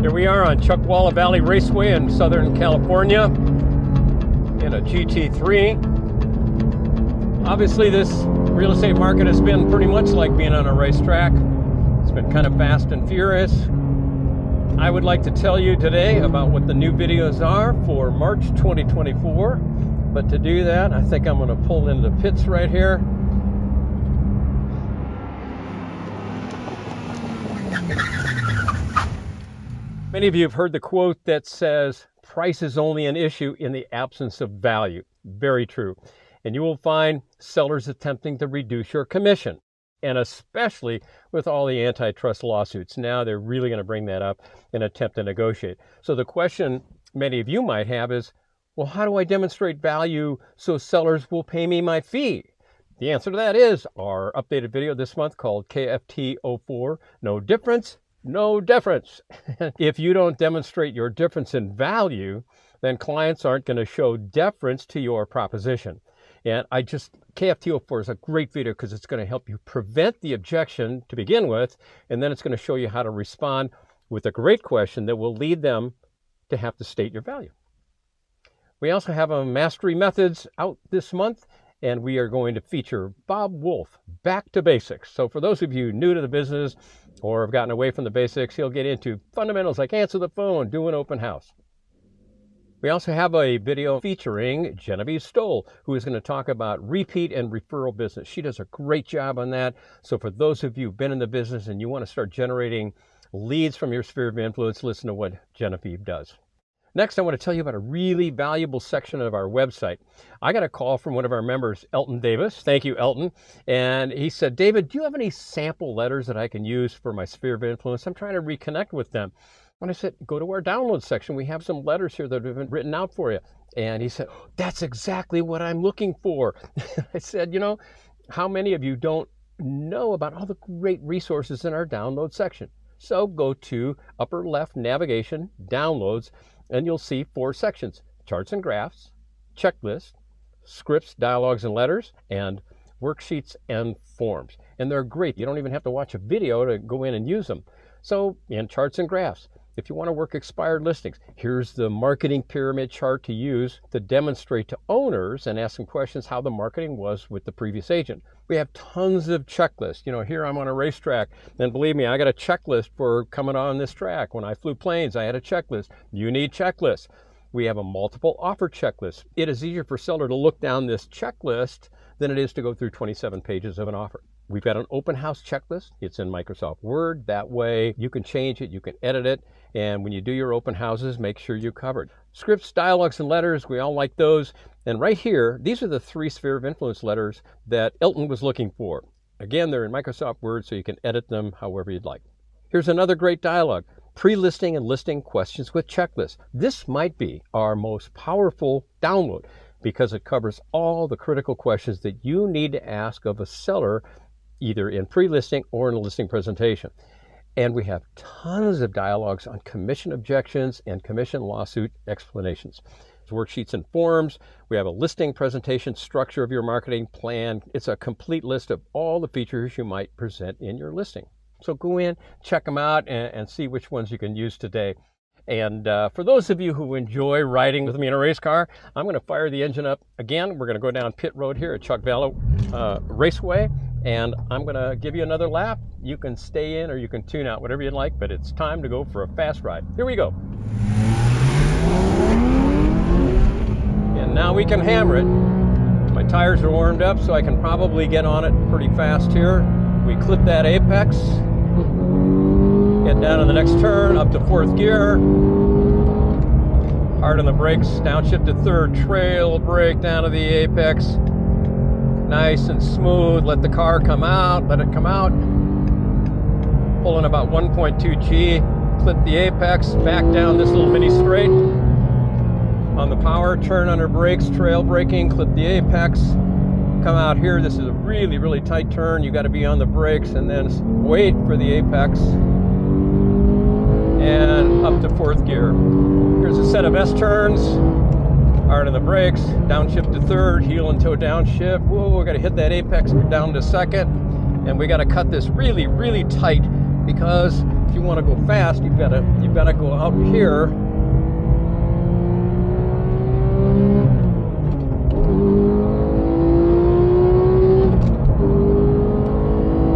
Here we are on Chuckwalla Valley Raceway in Southern California in a GT3. Obviously this real estate market has been pretty much like being on a racetrack. It's been kind of fast and furious. I would like to tell you today about what the new videos are for March 2024. But to do that, I think I'm going to pull into the pits right here. Many of you have heard the quote that says, price is only an issue in the absence of value. Very true. And you will find sellers attempting to reduce your commission. And especially with all the antitrust lawsuits. Now they're really going to bring that up and attempt to negotiate. So the question many of you might have is, well, how do I demonstrate value so sellers will pay me my fee? The answer to that is our updated video this month called KFT04, No Difference, No Deference. If you don't demonstrate your difference in value, then clients aren't going to show deference to your proposition. And KFT04 is a great video because it's going to help you prevent the objection to begin with, and then it's going to show you how to respond with a great question that will lead them to have to state your value. We also have a Mastery Methods out this month, and we are going to feature Bob Wolf, Back to Basics. So for those of you new to the business or have gotten away from the basics, he'll get into fundamentals like answer the phone, do an open house. We also have a video featuring Genevieve Stoll, who is going to talk about repeat and referral business. She does a great job on that. So for those of you who've been in the business and you want to start generating leads from your sphere of influence, listen to what Genevieve does. Next, I want to tell you about a really valuable section of our website. I got a call from one of our members, Elton Davis. Thank you, Elton. And he said, David, do you have any sample letters that I can use for my sphere of influence? I'm trying to reconnect with them. And I said, go to our download section. We have some letters here that have been written out for you. And he said, that's exactly what I'm looking for. I said, you know, how many of you don't know about all the great resources in our download section? So go to upper left navigation, downloads, and you'll see 4 sections: charts and graphs, checklists, scripts, dialogues and letters, and worksheets and forms. And they're great. You don't even have to watch a video to go in and use them. So in charts and graphs, if you want to work expired listings, here's the marketing pyramid chart to use to demonstrate to owners and ask them questions how the marketing was with the previous agent. We have tons of checklists. You know, here I'm on a racetrack, and believe me, I got a checklist for coming on this track. When I flew planes, I had a checklist. You need checklists. We have a multiple offer checklist. It is easier for a seller to look down this checklist than it is to go through 27 pages of an offer. We've got an open house checklist. It's in Microsoft Word. That way you can change it, you can edit it, and when you do your open houses, make sure you cover it. Scripts, dialogues, and letters, we all like those. And right here, these are the 3 sphere of influence letters that Elton was looking for. Again, they're in Microsoft Word, so you can edit them however you'd like. Here's another great dialogue: pre-listing and listing questions with checklists. This might be our most powerful download because it covers all the critical questions that you need to ask of a seller, either in pre-listing or in a listing presentation. And we have tons of dialogues on commission objections and commission lawsuit explanations. Worksheets and forms. We have a listing presentation, structure of your marketing plan. It's a complete list of all the features you might present in your listing. So go in, check them out, and see which ones you can use today. And for those of you who enjoy riding with me in a race car, I'm going to fire the engine up again. We're going to go down pit road here at Chuckwalla Raceway, and I'm going to give you another lap. You can stay in or you can tune out, whatever you'd like, but it's time to go for a fast ride. Here we go. And now we can hammer it. My tires are warmed up, so I can probably get on it pretty fast here. We clip that apex. Get down on the next turn, up to 4th gear. Hard on the brakes, downshift to 3rd, trail brake down to the apex. Nice and smooth, let the car come out, let it come out. Pulling about 1.2 G, clip the apex, back down this little mini straight. On the power, turn under brakes, trail braking, clip the apex. Come out here, this is a really, really tight turn. You got to be on the brakes and then wait for the apex. And up to 4th gear. Here's a set of S-turns. Hard on the brakes, downshift to 3rd, heel and toe downshift. Whoa, we got to hit that apex down to 2nd. And we got to cut this really, really tight because if you want to go fast, you've got to go out here.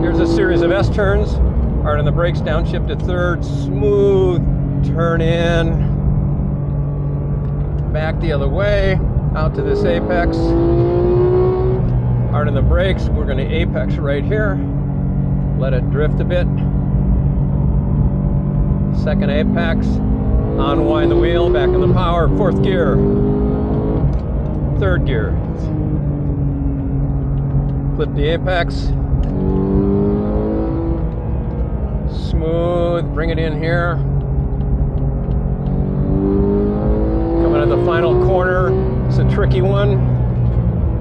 Here's a series of S-turns. Hard on the brakes, downshift to third, smooth, turn in, back the other way, out to this apex. Hard on the brakes, we're going to apex right here. Let it drift a bit. Second apex, unwind the wheel, back in the power, fourth gear, third gear. Clip the apex. Smooth, bring it in here. Coming to the final corner, it's a tricky one.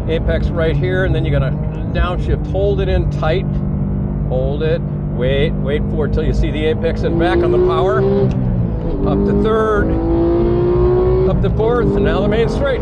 Apex right here, and then you gotta downshift, hold it in tight. Hold it, wait for it till you see the apex and back on the power. Up to third, up to fourth, and now the main straight.